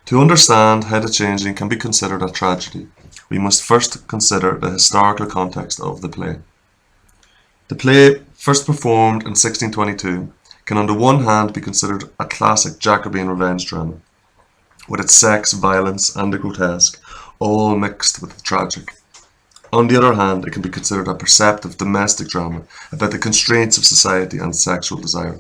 To understand how the Changeling can be considered a tragedy, we must first consider the historical context of the play. The play, first performed in 1622, can on the one hand be considered a classic Jacobean revenge drama, with its sex, violence, and the grotesque, all mixed with the tragic. On the other hand, it can be considered a perceptive domestic drama about the constraints of society and sexual desire.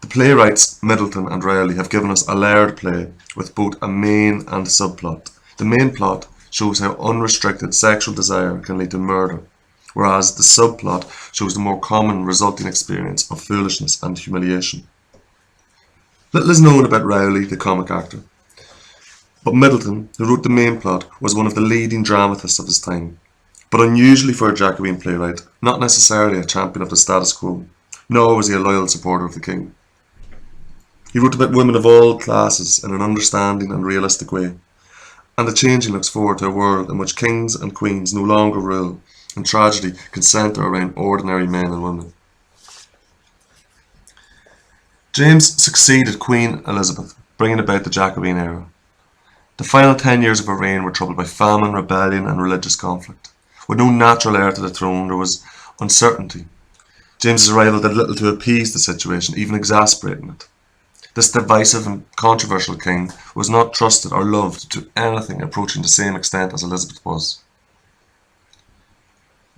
The playwrights Middleton and Rowley have given us a layered play with both a main and subplot. The main plot shows how unrestricted sexual desire can lead to murder, whereas the subplot shows the more common resulting experience of foolishness and humiliation. Little is known about Rowley, the comic actor, but Middleton, who wrote the main plot, was one of the leading dramatists of his time, but unusually for a Jacobean playwright, not necessarily a champion of the status quo, nor was he a loyal supporter of the king. He wrote about women of all classes in an understanding and realistic way, and the Changeling looks forward to a world in which kings and queens no longer rule, and tragedy can centre around ordinary men and women. James succeeded Queen Elizabeth, bringing about the Jacobean era. The final 10 years of her reign were troubled by famine, rebellion, and religious conflict. With no natural heir to the throne, there was uncertainty. James's arrival did little to appease the situation, even exasperating it. This divisive and controversial king was not trusted or loved to anything approaching the same extent as Elizabeth was.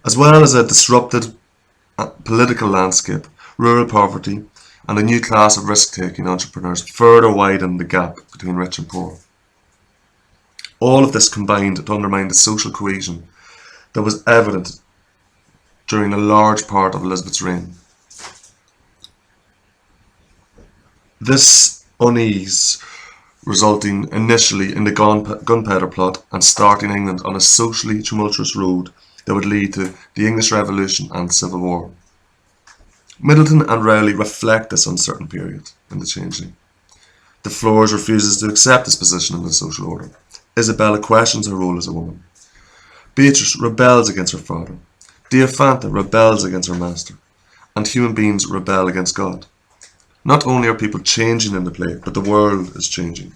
As well as a disrupted political landscape, rural poverty, and a new class of risk-taking entrepreneurs further widened the gap between rich and poor. All of this combined to undermine the social cohesion that was evident during a large part of Elizabeth's reign. This unease resulting initially in the gunpowder plot and starting England on a socially tumultuous road that would lead to the English Revolution and Civil War. Middleton and Rowley reflect this uncertain period in the Changeling. De Flores refuses to accept his position in the social order. Isabella questions her role as a woman. Beatrice rebels against her father. Diaphanta rebels against her master. And human beings rebel against God. Not only are people changing in the play, but the world is changing.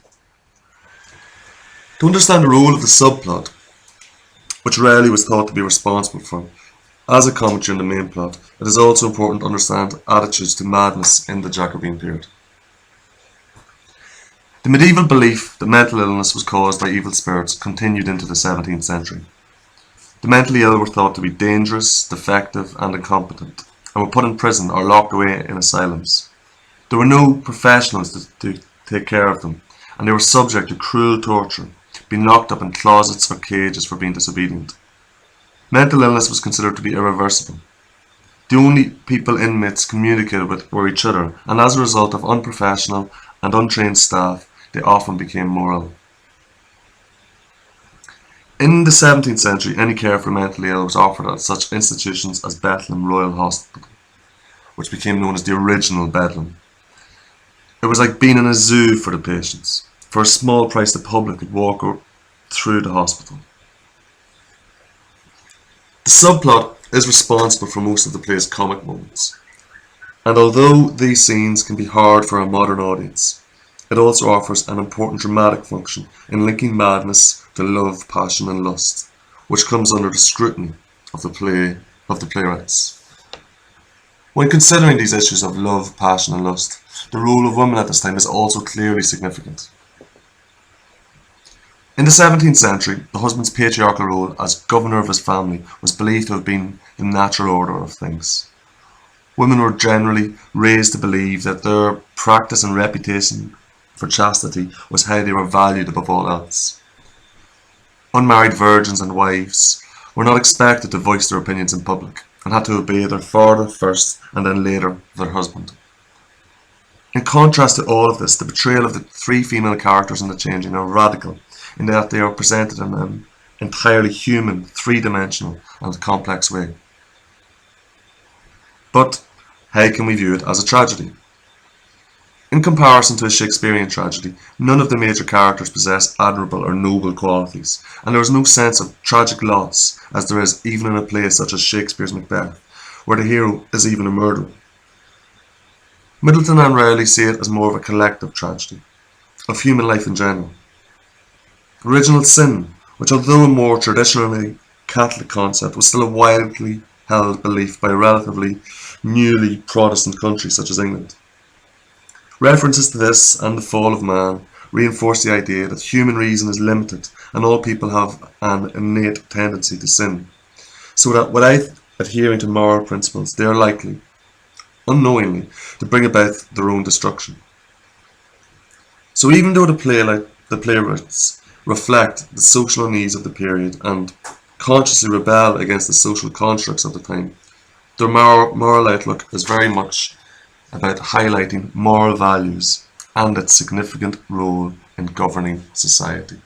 To understand the role of the subplot, which Rowley was thought to be responsible for, as a commentary on the main plot, it is also important to understand attitudes to madness in the Jacobean period. The medieval belief that mental illness was caused by evil spirits continued into the 17th century. The mentally ill were thought to be dangerous, defective, and incompetent, and were put in prison or locked away in asylums. There were no professionals to take care of them, and they were subject to cruel torture, being locked up in closets or cages for being disobedient. Mental illness was considered to be irreversible. The only people inmates communicated with were each other, and as a result of unprofessional and untrained staff, they often became more ill. In the 17th century, any care for mentally ill was offered at such institutions as Bethlehem Royal Hospital, which became known as the original Bedlam. It was like being in a zoo for the patients. For a small price, the public could walk through the hospital. The subplot is responsible for most of the play's comic moments, and although these scenes can be hard for a modern audience, it also offers an important dramatic function in linking madness to love, passion, and lust, which comes under the scrutiny of the playwrights. When considering these issues of love, passion, and lust, the role of women at this time is also clearly significant. In the 17th century, the husband's patriarchal role as governor of his family was believed to have been the natural order of things. Women were generally raised to believe that their practice and reputation for chastity was how they were valued above all else. Unmarried virgins and wives were not expected to voice their opinions in public, and had to obey their father first and then later their husband. In contrast to all of this, the portrayal of the three female characters in The Changeling are radical in that they are presented in an entirely human, three-dimensional and complex way. But how can we view it as a tragedy? In comparison to a Shakespearean tragedy, none of the major characters possess admirable or noble qualities, and there is no sense of tragic loss as there is even in a play such as Shakespeare's Macbeth, where the hero is even a murderer. Middleton and Rowley see it as more of a collective tragedy. of human life in general. Original sin, which although a more traditionally Catholic concept, was still a widely held belief by a relatively newly Protestant country such as England. References to this and the fall of man reinforce the idea that human reason is limited and all people have an innate tendency to sin, so that without adhering to moral principles they are likely, unknowingly, to bring about their own destruction. So even though the playwrights reflect the social needs of the period and consciously rebel against the social constructs of the time, their moral outlook is very much about highlighting moral values and its significant role in governing society.